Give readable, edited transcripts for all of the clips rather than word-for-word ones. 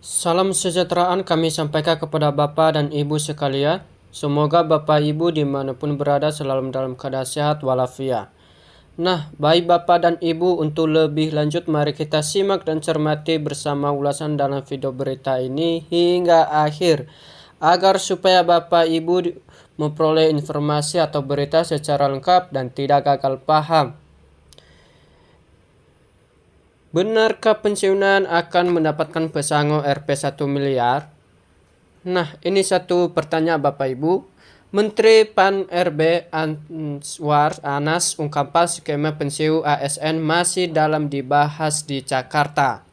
Salam sejahteraan kami sampaikan kepada Bapak dan Ibu sekalian. Semoga Bapak Ibu dimanapun berada selalu dalam keadaan sehat walafiat. Nah, baik Bapak dan Ibu, untuk lebih lanjut mari kita simak dan cermati bersama ulasan dalam video berita ini hingga akhir, agar supaya Bapak Ibu memperoleh informasi atau berita secara lengkap dan tidak gagal paham. Benarkah pensiunan akan mendapatkan pesangon Rp 1 miliar? Nah, ini satu pertanyaan Bapak Ibu. Menteri PAN-RB Anwar Anas ungkapkan skema pensiun ASN masih dalam dibahas di Jakarta.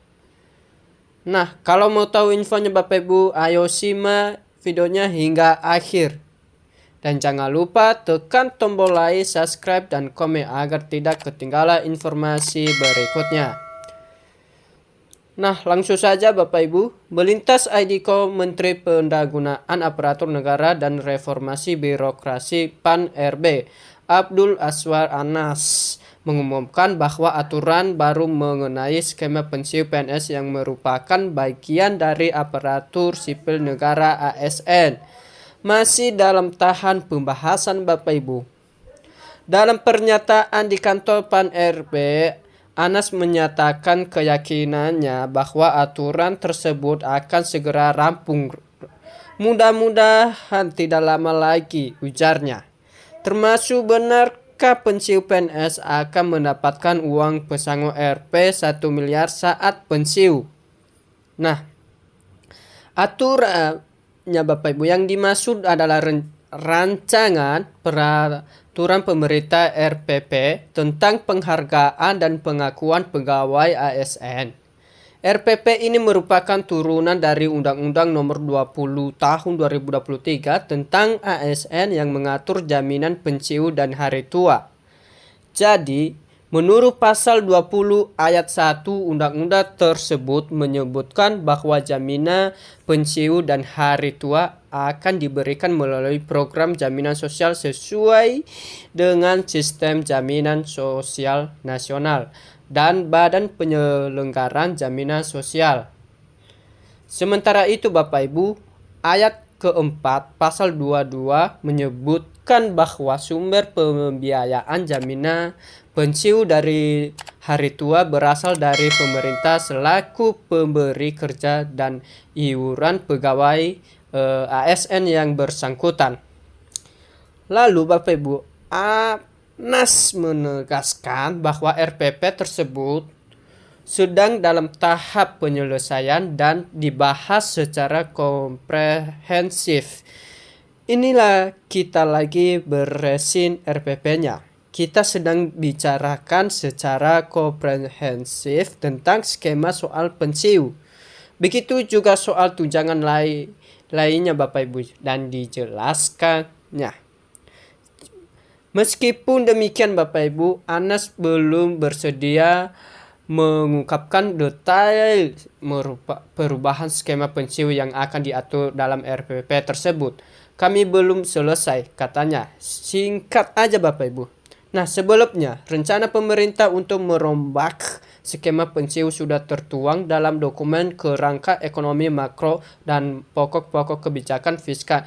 Nah, kalau mau tahu infonya Bapak Ibu, ayo simak videonya hingga akhir. Dan jangan lupa tekan tombol like, subscribe, dan komen agar tidak ketinggalan informasi berikutnya. Nah, langsung saja Bapak Ibu. Melintas IDKO Menteri Pendagunaan Aparatur Negara dan Reformasi Birokrasi PAN-RB Abdul Azwar Anas mengumumkan bahwa aturan baru mengenai skema pensiun PNS yang merupakan bagian dari aparatur sipil negara ASN masih dalam tahap pembahasan Bapak Ibu. Dalam pernyataan di kantor PAN-RB, Anas menyatakan keyakinannya bahwa aturan tersebut akan segera rampung. Mudah-mudahan tidak lama lagi, ujarnya. Termasuk benarkah pensiun PNS akan mendapatkan uang pesangon Rp 1 miliar saat pensiun? Nah, aturannya Bapak Ibu yang dimaksud adalah rancangan peraturan pemerintah RPP tentang penghargaan dan pengakuan pegawai ASN. RPP ini merupakan turunan dari Undang-Undang Nomor 20 Tahun 2023 tentang ASN yang mengatur jaminan pensiun dan hari tua. Jadi, menurut pasal 20 ayat 1 undang-undang tersebut menyebutkan bahwa jaminan pensiun dan hari tua akan diberikan melalui program jaminan sosial sesuai dengan sistem jaminan sosial nasional dan Badan Penyelenggaraan Jaminan Sosial. Sementara itu Bapak Ibu, ayat keempat pasal 22 menyebutkan bahwa sumber pembiayaan jaminan pensiun dari hari tua berasal dari pemerintah selaku pemberi kerja dan iuran pegawai ASN yang bersangkutan. Lalu Bapak Ibu, Anas menegaskan bahwa RPP tersebut sedang dalam tahap penyelesaian dan dibahas secara komprehensif. Inilah kita lagi beresin RPP-nya. Kita sedang bicarakan secara komprehensif tentang skema soal pensiun. Begitu juga soal tunjangan lainnya Bapak Ibu, dan dijelaskannya. Meskipun demikian Bapak Ibu, Anas belum bersedia mengungkapkan detail perubahan skema pensiun yang akan diatur dalam RPP tersebut. Kami belum selesai, katanya. Singkat aja Bapak Ibu. Nah, sebelumnya rencana pemerintah untuk merombak skema pensiun sudah tertuang dalam dokumen kerangka ekonomi makro dan pokok-pokok kebijakan fiskal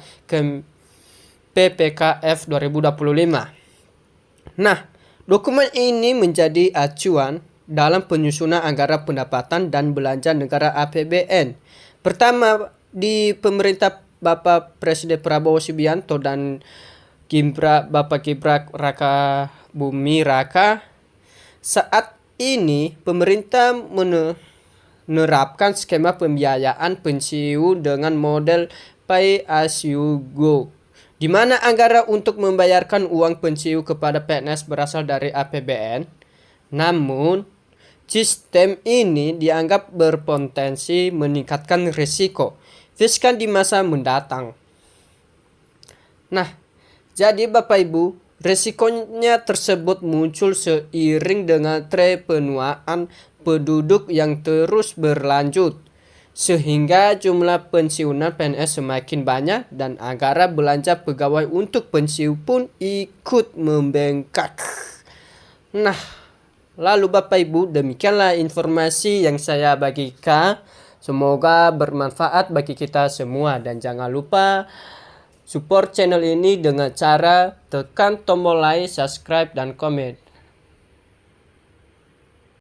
PPKF 2025. Nah, dokumen ini menjadi acuan dalam penyusunan anggaran pendapatan dan belanja negara APBN. Pertama, di pemerintah Bapak Presiden Prabowo Subianto dan Bapak Gibran Raka Buming Raka, saat ini pemerintah menerapkan skema pembiayaan pensiun dengan model pay as you go, di mana anggaran untuk membayarkan uang pensiun kepada PNS berasal dari APBN. Namun, sistem ini dianggap berpotensi meningkatkan risiko fiskal di masa mendatang. Nah, jadi Bapak Ibu, risikonya tersebut muncul seiring dengan tren penuaan penduduk yang terus berlanjut, sehingga jumlah pensiunan PNS semakin banyak dan anggaran belanja pegawai untuk pensiun pun ikut membengkak. Nah, lalu Bapak Ibu, demikianlah informasi yang saya bagikan. Semoga bermanfaat bagi kita semua, dan jangan lupa support channel ini dengan cara tekan tombol like, subscribe, dan komen.